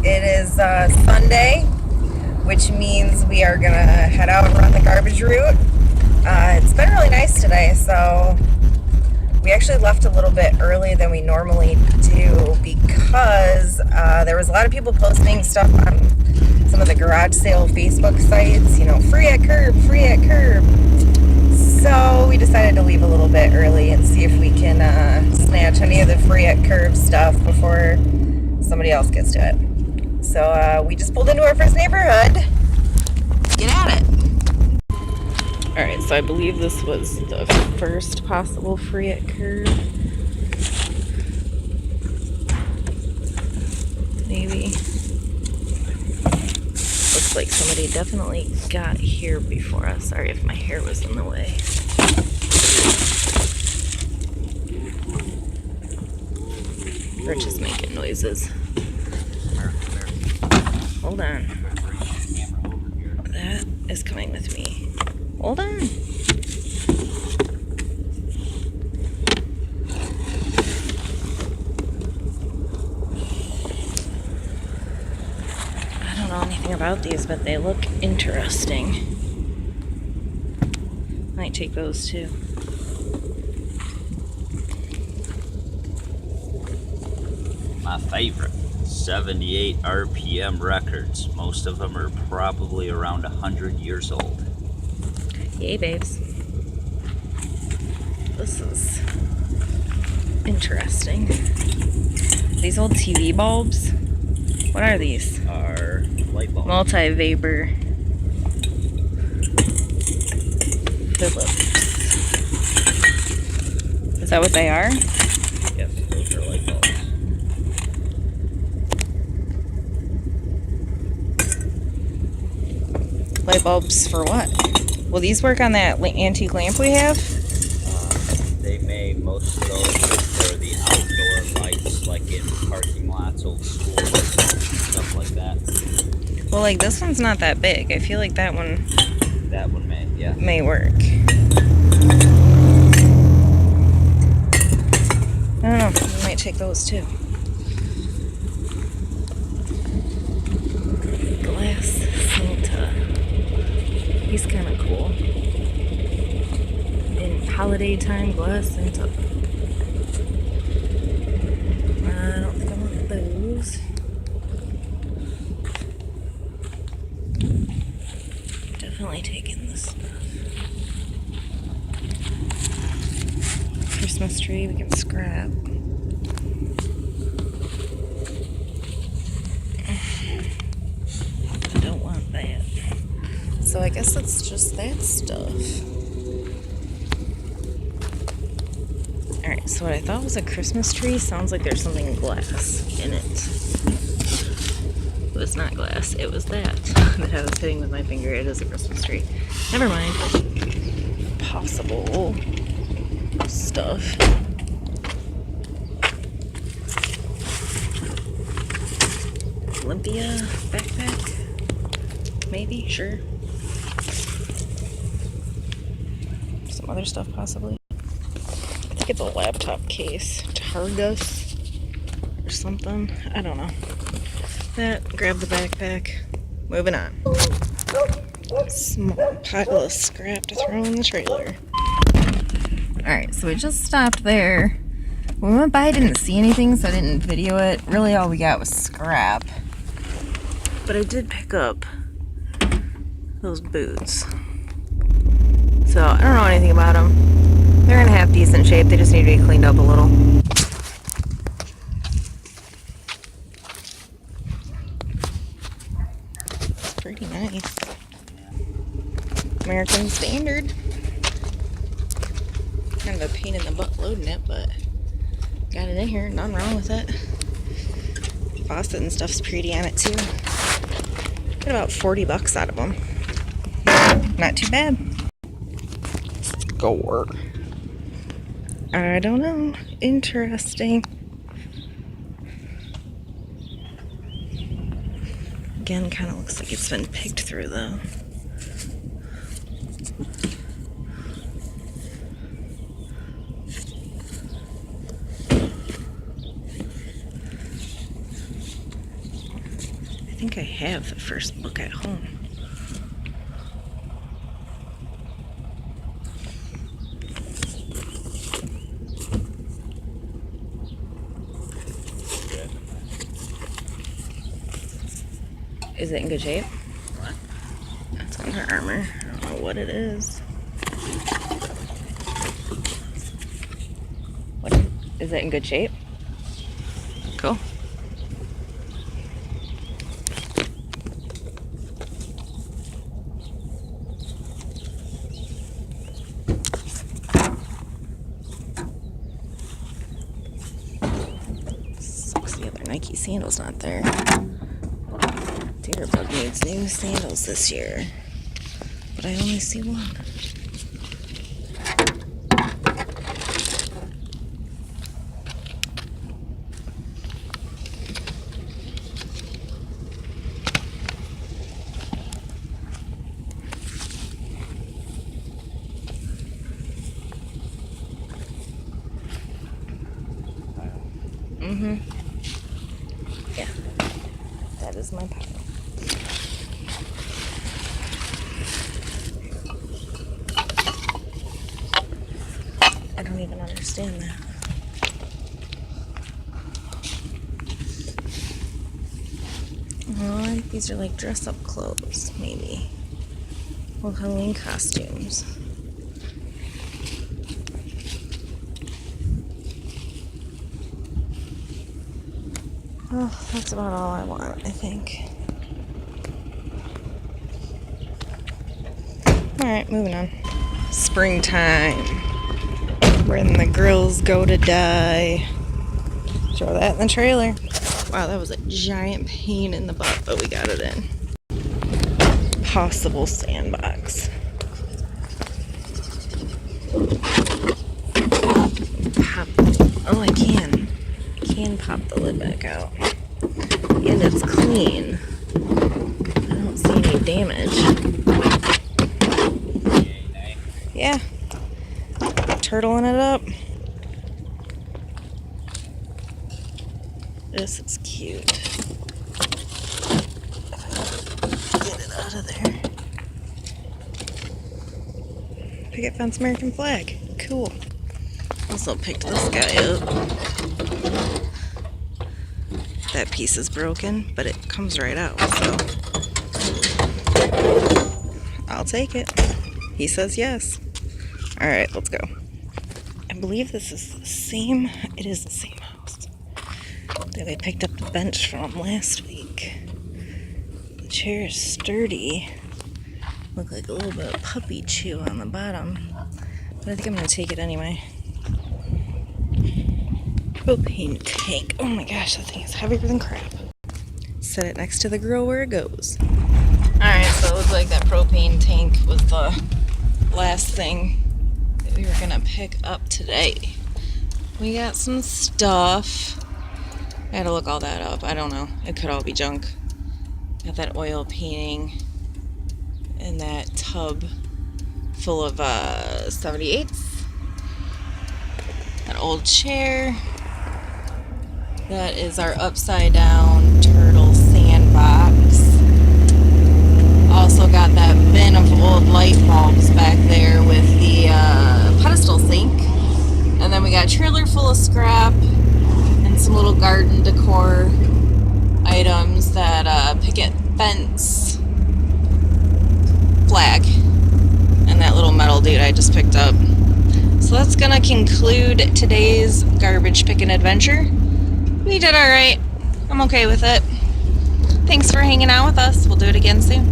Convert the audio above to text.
It is Sunday, which means we are gonna head out and run the garbage route. It's been really nice today, so we actually left a little bit earlier than we normally do because there was a lot of people posting stuff on some of the garage sale Facebook sites, you know, free at curb, free at curb. So we decided to leave a little bit early and see if we can snatch any of the free at curb stuff before somebody else gets to it. So we just pulled into our first neighborhood. Get at it. Alright, so I believe this was the first possible free at curb. Maybe. Looks like somebody definitely got here before us. Sorry if my hair was in the way. Rich is making noises. Hold on. That is coming with me. Hold on. I don't know anything about these, but they look interesting. Might take those too. My favorite, 78 RPM records. Most of them are probably around 100 years old. Yay, babes. This is interesting. These old TV bulbs? What are these? Are light bulbs. Multi-vapor Philips. Is that what they are? Yes, those are light bulbs. Light bulbs for what? Will these work on that antique lamp we have? They may, most of those for the outdoor lights, like in parking lots, old schools, stuff like that. Well, like this one's not that big. I feel like that one may, yeah. may work. I don't know. We might take those too. Glass Santa. He's kind of cool. In holiday time, Glass Santa. I don't think I want those. Definitely taking this stuff. Christmas tree we can scrap. I don't want that. So I guess it's just that stuff. Alright, so what I thought was a Christmas tree sounds like there's something glass in it. It was not glass, it was that that I was hitting with my finger. It is a Christmas tree. Never mind. Possible stuff. Olympia backpack? Maybe, sure. Some other stuff possibly. I think it's a laptop case. Targus or something. I don't know. That, grab the backpack. Moving on. Small pile of scrap to throw in the trailer. Alright, so we just stopped there. When we went by, I didn't see anything, so I didn't video it. Really, all we got was scrap. But I did pick up those boots. So, I don't know anything about them. They're in half decent shape. They just need to be cleaned up a little. It's pretty nice. American Standard. Kind of a pain in the butt loading it, but got it in here. Nothing wrong with it. Faucet and stuff's pretty on it too. Got about 40 bucks out of them. Not too bad. Score. I don't know. Interesting. Again, kind of looks like it's been picked through though. think I have the first book at home. Is it in good shape? What? That's Under Armour. I don't know what it is. What is it in good shape? Cool. Sucks the other Nike sandal's not there. Deerbug needs new sandals this year, but I only see one. Yeah, that is my pile. I don't even understand that. Oh, I think these are like dress-up clothes, maybe. Well, Halloween costumes. Oh, that's about all I want, I think. Alright, moving on. Springtime. When the girls go to die. Throw that in the trailer. Wow, that was a giant pain in the butt, but we got it in. Possible sandbox. Pop. Oh, I can. I can pop the lid back out. And it's clean. I don't see any damage. Yeah. Turtling it up. This is cute. Get it out of there. Picket fence American flag. Cool. Also picked this guy up. That piece is broken, but it comes right out, so I'll take it. He says yes. Alright, let's go. I believe this is the same. It is the same house that I picked up the bench from last week. The chair is sturdy. Look like a little bit of puppy chew on the bottom. But I think I'm going to take it anyway. Propane tank. Oh my gosh, that thing is heavier than crap. Set it next to the grill where it goes. Alright, so it looks like that propane tank was the last thing that we were going to pick up today. We got some stuff. I had to look all that up. I don't know. It could all be junk. Got that oil painting and that tub full of 78's. That old chair. That is our upside down turtle sandbox. Also got that bin of old light bulbs back there with the pedestal sink. And then we got a trailer full of scrap and some little garden decor items, that picket fence flag and that little metal dude I just picked up. So that's gonna conclude today's garbage picking adventure. We did alright. I'm okay with it. Thanks for hanging out with us. We'll do it again soon.